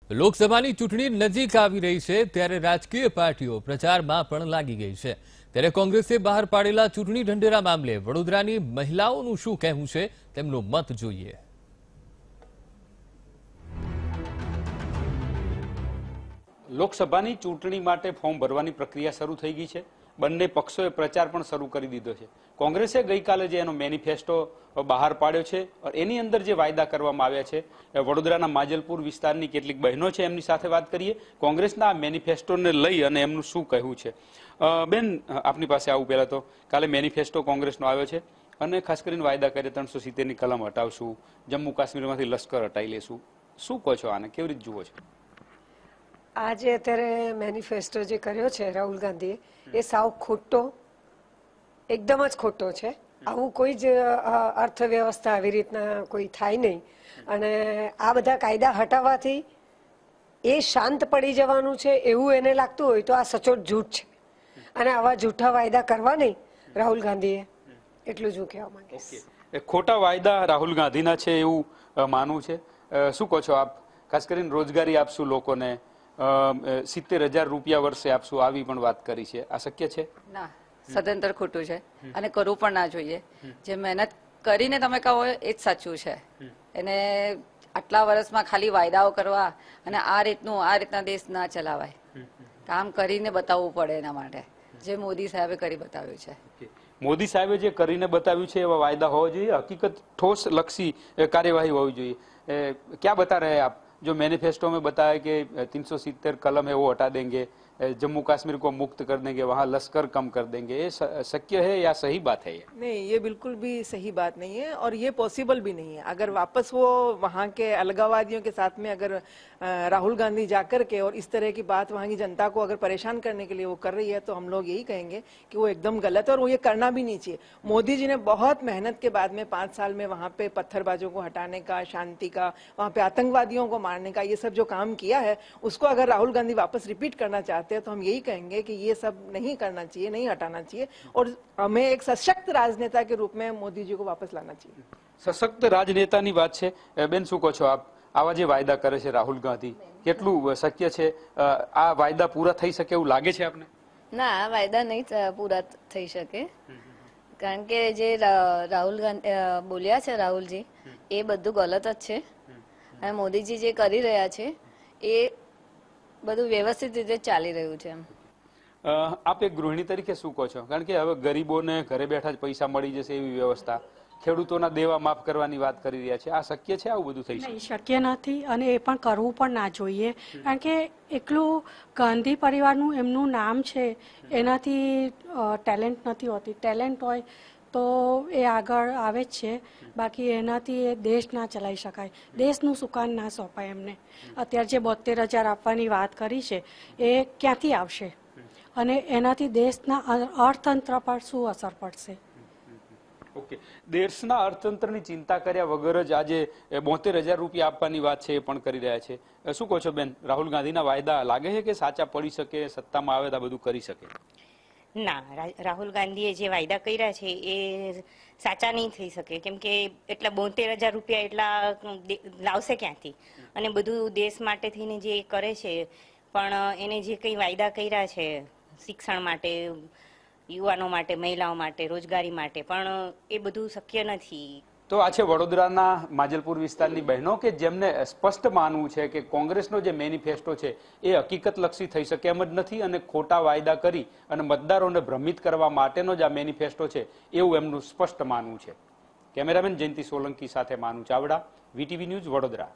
લોકસભાની ચૂંટણી નજીક આવી રહી છે ત્યારે રાજકીય પાર્ટીઓ પ્રચારમાં પણ લાગી ગઈ છે ત્યારે કોંગ્રેસે બહાર પાડેલા ચૂંટણી ઢંઢેરા મામલે વડોદરાની મહિલાઓનું શું કહેવું છે તેમનો મત જોઈએ। લોકસભાની ચૂંટણી માટે ફોર્મ ભરવાની પ્રક્રિયા શરૂ થઈ ગઈ છે। બંને પક્ષોએ પ્રચાર પણ શરૂ કરી દીધો છે। કોંગ્રેસે ગઈકાલે જે એનો મેનિફેસ્ટો બહાર પાડ્યો છે એની અંદર જે વાયદા કરવામાં આવ્યા છે વડોદરાના માજલપુર વિસ્તારની કેટલીક બહેનો છે એમની સાથે વાત કરીએ કોંગ્રેસના મેનિફેસ્ટોને લઈ અને એમનું શું કહેવું છે। બેન આપની પાસે આવું પહેલા તો કાલે મેનિફેસ્ટો કોંગ્રેસનો આવ્યો છે અને ખાસ કરીને વાયદા કરે 370ની કલમ હટાવશું, જમ્મુ કાશ્મીરમાંથી લશ્કર હટાવી લેશું, શું કહો છો આને, કેવી રીતે જુઓ છો? આજે અત્યારે મેનિફેસ્ટો જે કર્યો છે રાહુલ ગાંધીએ એ સાવ ખોટો, એકદમ જ ખોટો છે। આવું કોઈ જ અર્થવ્યવસ્થા આવી રીતના કોઈ થાય નહીં અને આ બધા કાયદા હટાવવાથી એ શાંત પડી જવાનું છે એવું એને લાગતું હોય તો આ સચોટ જૂઠ છે અને આવા જૂઠા વાયદા કરવા નહીં રાહુલ ગાંધીએ, એટલું જ હું કહેવા માંગીશ। ખોટા વાયદા રાહુલ ગાંધીના છે એવું માનવું છે, શું કહો છો આપ? ખાસ કરીને રોજગારી આપશું લોકોને, 70,000 રૂપિયા વર્ષે આપશું, આવી પણ વાત કરી છે, આ શક્ય છે? ના, સદંતર ખોટું છે અને કરવું પણ ના જોઈએ। જે મહેનત કરીને તમે કહો એ જ સાચું છે। એને આટલા વર્ષમાં ખાલી વાયદાઓ કરવા અને આ રીતના દેશ ના ચલાવાય। કામ કરીને બતાવવું પડે એના માટે, જે મોદી સાહેબે કરી બતાવ્યું છે। મોદી સાહેબે જે કરીને બતાવ્યું છે એવા વાયદા હોવા જોઈએ, હકીકત ઠોસ લક્ષી કાર્યવાહી હોવી જોઈએ। ક્યાં બતા રહે આપ? जो मैनिफेस्टो में बताया कि 370 कलम है वो हटा देंगे, जम्मू कश्मीर को मुक्त कर देंगे, वहाँ लश्कर कम कर देंगे, ये शक्य है या सही बात है? ये नहीं, ये बिल्कुल भी सही बात नहीं है और ये पॉसिबल भी नहीं है। अगर वापस वो वहाँ के अलगाववादियों के साथ में अगर राहुल गांधी जाकर के और इस तरह की बात वहाँ की जनता को अगर परेशान करने के लिए वो कर रही है तो हम लोग यही कहेंगे कि वो एकदम गलत है और वो ये करना भी नहीं चाहिए। मोदी जी ने बहुत मेहनत के बाद में 5 साल में वहाँ पे पत्थरबाजों को हटाने का, शांति का, वहाँ पे आतंकवादियों को मारने का, ये सब जो काम किया है उसको अगर राहुल गांधी वापस रिपीट करना चाहते हैं तो हम यही कहेंगे कि ये सब नहीं करना चाहिए, नहीं हटाना चाहिए और हमें एक सशक्त राजनेता के रूप में मोदी जी को वापस लाना चाहिए। सशक्त राजनेताની વાત છે। બેન શું કહો છો આપ? આવા જે વાયદા કરે છે રાહુલ ગાંધી, કેટલું શક્ય છે? આ વાયદા પૂરા થઈ શકે એવું લાગે છે આપને? ના, આ વાયદા નહીં પૂરા થઈ શકે કારણ કે જે રાહુલ ગાંધી બોલ્યા છે રાહુલજી એ બધું ગલત જ છે અને મોદીજી જે કરી રહ્યા છે એ બધું વ્યવસ્થિત રીતે ચાલી રહ્યું છે। આપ એક ગૃહિણી તરીકે શું કહો છો? કારણ કે હવે ગરીબોને ઘરે બેઠા જ પૈસા મળી જશે એવી વ્યવસ્થા, ખેડૂતોના દેવા માફ કરવાની વાત કરી રહ્યા છે, આ શક્ય છે? આવું બધું થઈ શકે? શક્ય નથી અને એ પણ કરવું પણ ના જોઈએ કારણ કે એકલું ગાંધી પરિવારનું એમનું નામ છે એનાથી ટેલેન્ટ નથી હોતી। ટેલેન્ટ હોય તો એ આગળ આવે જ છે, બાકી એનાથી એ દેશ ના ચલાવી શકાય, દેશનું સુકાન ના સોંપાય એમને। અત્યારે જે 72,000 આપવાની વાત કરી છે એ ક્યાંથી આવશે અને એનાથી દેશના અર્થતંત્ર પર શું અસર પડશે? ઓકે, દેશના અર્થતંત્રની ચિંતા કર્યા વગર જ આજે 72,000 રૂપિયા આપવાની વાત છે એ પણ કરી રહ્યા છે। શું કહો છો બેન, રાહુલ ગાંધીના વાયદા લાગે છે કે સાચા પડી શકે, સત્તામાં આવે તો બધું કરી શકે? ના, રાહુલ ગાંધીએ જે વાયદા કર્યા છે એ સાચા નહીં થઈ શકે કેમ કે એટલા 72,000 રૂપિયા એટલા લાવશે ક્યાંથી? અને બધું દેશ માટે થઈને જે કરે છે પણ એને જે કંઈ વાયદા કર્યા છે શિક્ષણ માટે, યુવાનો માટે, મહિલાઓ માટે, રોજગારી માટે, પણ એ બધું શક્ય નથી। તો આ છે વડોદરાના માજલપુર વિસ્તારની બહેનો કે જેમને સ્પષ્ટ માનવું છે કે કોંગ્રેસનો જે મેનિફેસ્ટો છે એ હકીકતલક્ષી થઈ શકે એમ જ નથી અને ખોટા વાયદા કરી અને મતદારોને ભ્રમિત કરવા માટેનો જ આ મેનિફેસ્ટો છે એવું એમનું સ્પષ્ટ માનવું છે। કેમેરામેન જયંતિ સોલંકી સાથે માનુ ચાવડા, વીટીવી ન્યૂઝ, વડોદરા।